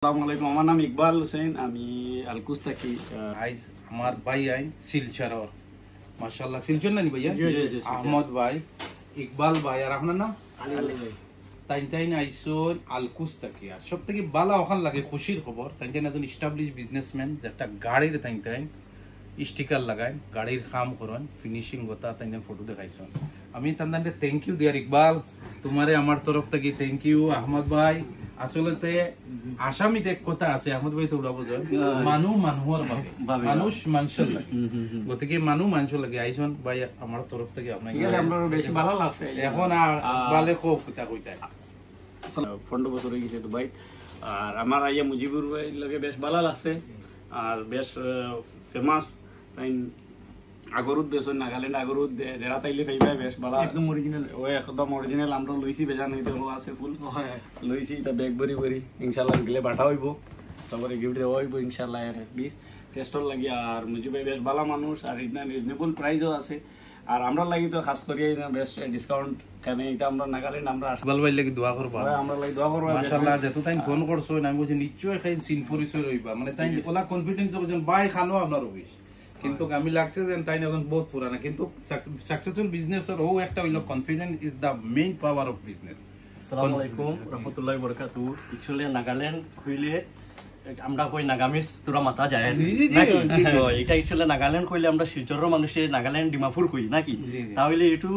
আসসালামু আমার নাম ইকবাল হোসেন, আমি আলকুস থাকি। আইজ আমার ভাই আইন শিলচর, মাশাআল্লাহ শিলচর না নি ভাইয়া? আহমদ ভাই, ইকবাল ভাই, আর আপনার নাম আলী ভাই। তাইন আইসন আলকুস থাকি। আর সব থেকে বালা ওখান লাগে খুশির খবর, তাইন একজন স্টাবলিশ বিজনেসম্যান, একটা গাড়ির তাইন স্টিকার লাগায়, গাড়ির কাম করেন, ফিনিশিং গোটা তাইন ফটো দেখাইছেন। আমি তাদের থ্যাংক ইউ দিয়ার। ইকবাল তোমারে আমার তরফ থেকে থ্যাংক ইউ। আহমদ ভাই আসলে আসামিতে এক কথা আছে, আহমদ ভাই তো ওলাবো যায়, মানুহ মানুহর ভাবে, মানুষ মানুষের লাগে, গতিকে মানুহ মানুষের লাগে। আইসন ভাই আমার তরফ থেকে আপনাকে বেশি ভালো লাগছে। এখন আর বালে কোক কথা কইতা 15 বছর হয়ে গেছে দুবাই। আর আমার আইয়া মুজিবুর ভাই লগে বেশ ভালো লাগছে, আর বেশ ফেমাস আগরুত বেশ নাগাল্যান্ড আগরুত দেরা তাইলে পাইবা বেশ ভালো, একদম অরিজিনাল। ওই একদম অরিজিনাল আমরা লইছি, বেজান হইতে আছে ফুল লইছি, তা ব্যাগ ভরি ভরি ইনশাআল্লাহ গেলে বাটা হইব, তারপরে গিফট দেওয়া হইব ইনশাআল্লাহ। প্লিজ টেস্টর লাগি। আর মুজিব ভাই বেশ ভালো মানুষ, আর এটা রিজনেবল প্রাইসও আছে। আর আমরা লাগি তো খাস করি বেশ ডিসকাউন্ট, কেন এটা আমরা নাগাল্যান্ড আমরা ইকবাল ভাই লাগি দোয়া করবা, আমরা লাগি দোয়া করব। মাশাআল্লাহ যেত তাই ফোন করছো আমি বলছি নিশ্চয় খাই সিন পরিচয় রইবা, মানে তাই ওলা কনফিডেন্স বলছেন ভাই খানো আপনার অফিস, কিন্তু আমি লাগছে যে তাই এখন বহুত পুরানা, কিন্তু সাকসেসফুল বিজনেসের ও একটা হইল confidence is the main power of business. আসসালামু আলাইকুম রাহমাতুল্লাহি ওয়া বারাকাতুহু। একচুয়ালি নাগাল্যান্ড কইলে আমরা কই নাগামিস তোরা মাথা যায় নাকি? এটা একচুয়ালি নাগাল্যান্ড কইলে আমরা শিলচরের মানুষে নাগাল্যান্ড ডিমাপুর কই নাকি? তাহলে এটু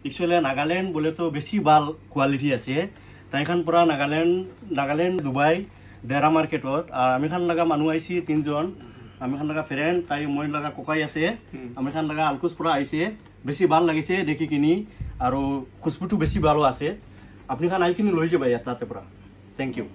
একচুয়ালি নাগাল্যান্ড বলে তো বেশি ভাল কোয়ালিটি আছে। তাই খান পুরা নাগাল্যান্ড দুবাই দেরা মার্কেটত। আর আমি খান লাগা মানুহ আইছি 3 জন, আমি খান লাগা ফ্রেন্ড, তাই মই লাগা কোকাই আছে, আমি খান লাগা আলকুস পুরা আইছে। বেশি ভাল লাগিছে দেখি কিনি, আর খুশবুটো বেশি ভালো আছে। আপনি খান আই কিনি লই যাবাই তাতে পুরা। Thank you.